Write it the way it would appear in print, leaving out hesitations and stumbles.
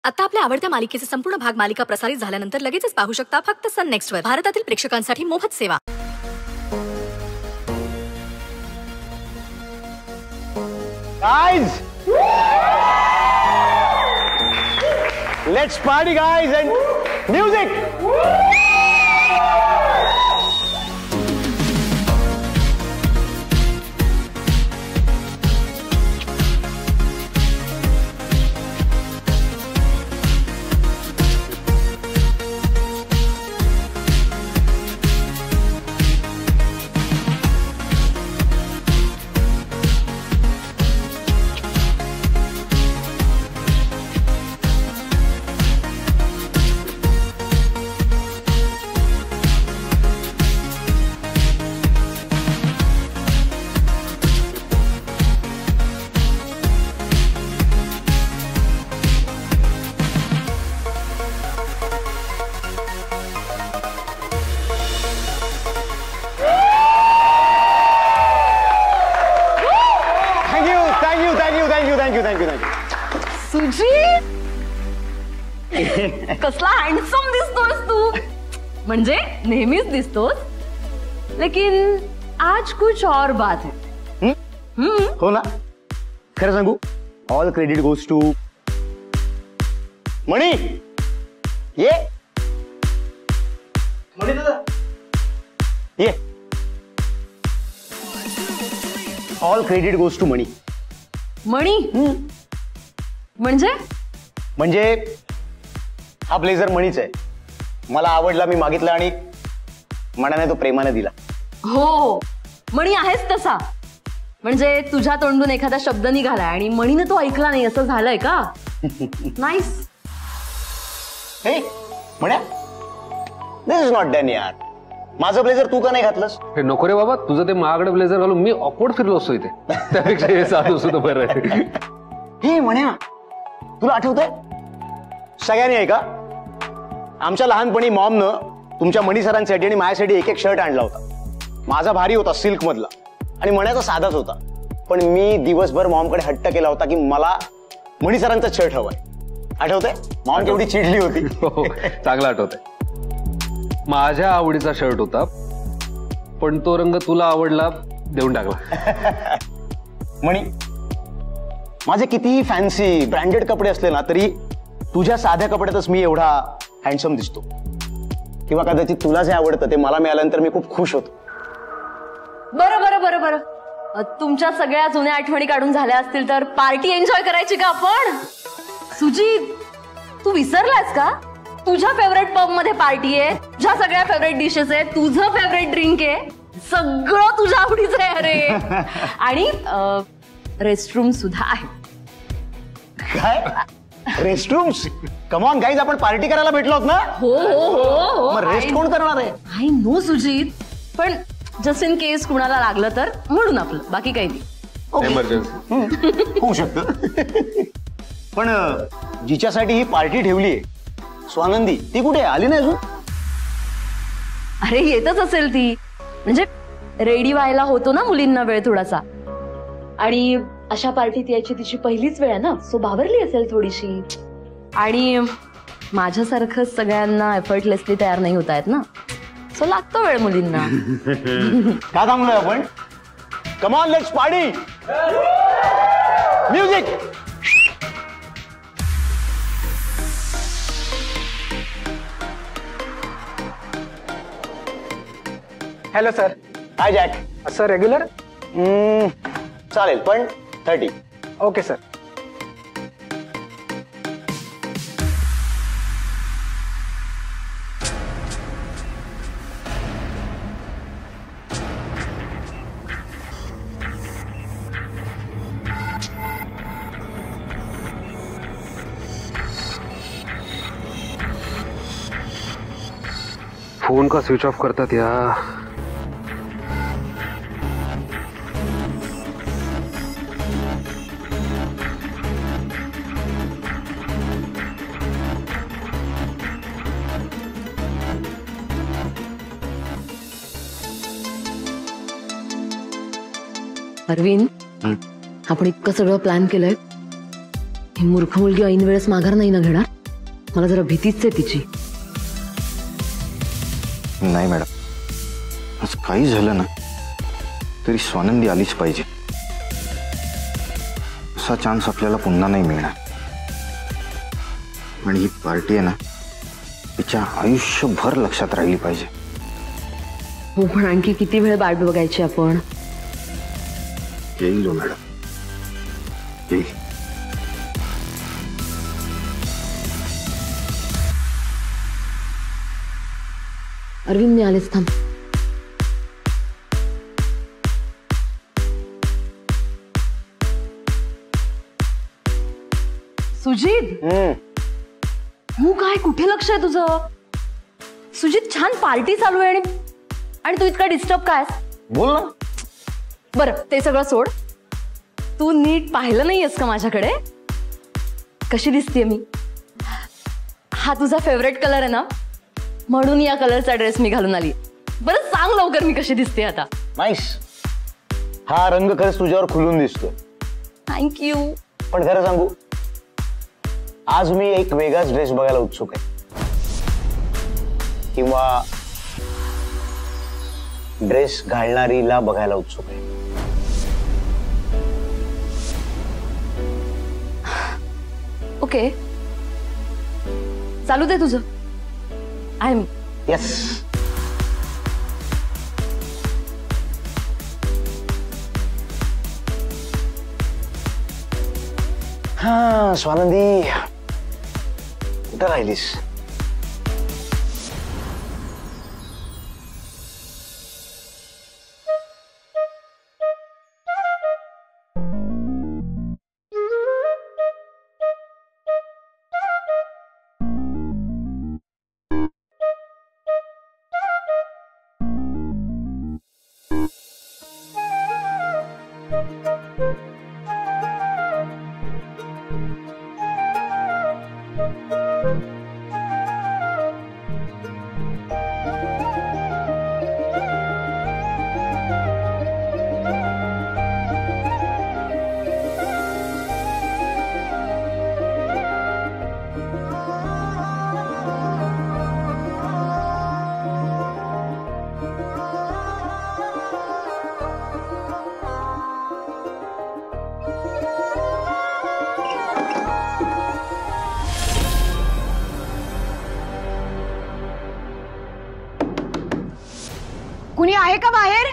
आता आपल्या आवडत्या मालिकेचे संपूर्ण भाग मालिका प्रसारित झाल्यानंतर लगेचच पाहू शकता फक्त सन नेक्स्ट वर. भारतातील प्रेक्षकांसाठी मोफत सेवा. Guys, let's party, guys, and music. Thank you. Sujit, कसला हँडसम दिसतोस तू. म्हणजे नेहमीच दिसतोस, लेकिन आज कुछ और बात है. हो ना. खरं सांगू, ऑल क्रेडिट गोज टू मणी. ये मणी दादा, ये. ऑल क्रेडिट गोज टू मणी. मणी म्हणजे हा ब्लेझर मणीच आहे. मला आवडला, मी मागितला आणि मनाने तो प्रेमाने दिला. हो, मणी आहेच तसा. म्हणजे तुझ्या तोंडून एखादा शब्द निघालाय आणि मणीने तो ऐकला नाही, असं झालंय का? नाईस. हे म्हण्या, दिस इज नॉट डन यार. माझं ब्लेझर तू का नाही घातलंस? हे नको रे बाबा, तुझं ते महागडं ब्लेझर घालून मी ऑकवर्ड फिरलो असतो इथे. त्यापेक्षा हे साधं सुद्धा बरं आहे. हे म्हण्या, तुला आठवतंय सगळ्यांनी आहे का, आमच्या लहानपणी मॉमनं तुमच्या मणी सरांसाठी आणि माझ्यासाठी एक शर्ट आणला होता. माझा भारी होता, सिल्क मधला, आणि मण्याचा साधाच होता. पण मी दिवसभर मॉमकडे हट्ट केला होता की मला मणी सरांचा शर्ट हवाय. आठवतंय मॉम केवढी चिडली होती? चांगलं आठवतंय. माझ्या आवडीचा शर्ट होता, पण तो रंग तुला आवडला, देऊन टाकला. मणी, माझे कितीही फॅन्सी ब्रँडेड कपडे असले ना तरी तुझ्या साध्या कपड्यातच मी एवढा हँडसम दिसतो. किंवा कदाचित तुला जे आवडतं ते मला मिळाल्यानंतर मी खूप खुश होतो. बरं. तुमच्या सगळ्या जुन्या आठवणी काढून झाल्या असतील तर पार्टी एन्जॉय करायची का आपण? सुजीत, तू विसरलास का? तुझ्या फेवरेट पब मध्ये पार्टी आहे, तुझ्या सगळ्या फेवरेट डिशेस आहे, तुझं फेवरेट ड्रिंक आहे, सगळं तुझ्या आवडीचं आहे. अरे, आणि रेस्टरूम सुद्धा आहे. काय रेस्टरूम्स? कम ऑन गाईज, आपण पार्टी करायला भेटलो आहोत ना? हो. मग रेस्ट कोण करणार आहे? आय नो सुजीत, पण जस्ट इन केस कुणाला लागलं तर म्हणून आपलं, बाकी काही नाही. एमर्जन्सी होऊ शकतं. पण जिच्यासाठी ही पार्टी ठेवली आहे, स्वानंदी, ती कुठे आली नाही अजून? अरे येतच असेल ती. म्हणजे रेडी व्हायला होतो ना मुलींना वेळ थोडासा, आणि अशा पार्टीत यायची तिची पहिलीच वेळ आहे ना, सो बावरली असेल थोडीशी. आणि माझ्यासारखं सगळ्यांना एफर्टलेसली तयार नाही होता येत ना, सो लागतो वेळ मुलींना. का थांबलोय आपण? Come on, let's party. Music. Hello sir. High jack. Sir regular? चालेल, पण 30. Okay sir. फोन का स्विच ऑफ करतात या. अरविंद, आपण इतकं सगळं प्लॅन केलंय, ही मूर्ख मुलगी ऐन वेळेस माघार नाही ना घेणार? मला जरा भीतीच आहे तिची. नाही मॅडम, आज काही झालं ना तरी स्वानंदी आलीच पाहिजे. असा चान्स आपल्याला पुन्हा नाही मिळणार. आणि ही पार्टी आहे ना तिच्या आयुष्यभर लक्षात राहिली पाहिजे. हो, पण आणखी किती वेळ वाट बघायची आपण? येईल हो मॅडम, येईल. अरविंद मी आलेच, थांब. सुजित, तू काय, कुठे लक्ष आहे तुझं? सुजित, छान पार्टी चालू आहे आणि तू इतका डिस्टर्ब काय? बोल ना. बरं, ते सगळं सोड. तू नीट पाहिलं नाहीयेस का माझ्याकडे? कशी दिसतेय मी? हा तुझा फेवरेट कलर आहे ना, म्हणून या कलरचा ड्रेस मी घालून आली. बरं सांग लवकर, मी कशी दिसते आता? नाईस. हा रंग खरंच तुझ्यावर खुलून दिसतोय. थँक्यू. पण खरं सांगू, आज मी एक वेगळाच ड्रेस बघायला उत्सुक आहे. किंवा ड्रेस घालणारीला बघायला उत्सुक आहे. ओके, चालू दे तुझं. I am. येस. हा स्वानंदी, कुठं राहिलीस? कुणी आहे का बाहेर?